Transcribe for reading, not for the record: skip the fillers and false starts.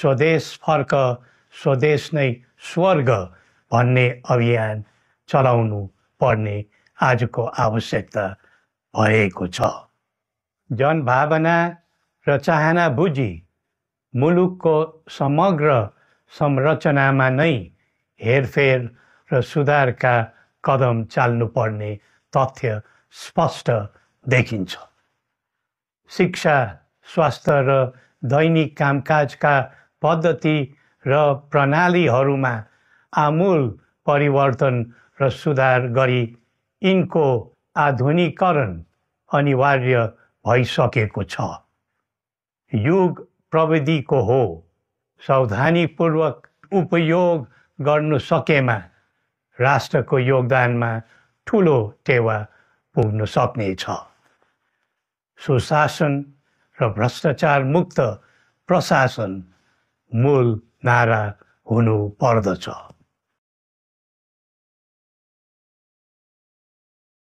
स्वदेश फर्क स्वदेश नै स्वर्ग भन्ने अभियान चलाउनु पर्ने आजको आवश्यकता भएको छ। जनभावना र चाहना बुझी मुलुकको समग्र संरचनामा नै हेरफेर र सुधारका कदम चाल्नुपर्ने तथ्य स्पष्ट देखिन्छ। शिक्षा, स्वास्थ्य र दैनिक कामकाजका पद्धति र प्रणालीहरूमा आमूल परिवर्तन र सुधार गरी यिनको आधुनिकीकरण अनिवार्य भइसकेको छ। युग प्रविधिको हो, सावधानीपूर्वक उपयोग गर्नु सकेमा राष्ट्रको योगदानमा ठुलो टेवा पुग्न सक्नेछ। सुशासन र भ्रष्टाचार मुक्त प्रशासन मूल नारा हुनु पर्दछ।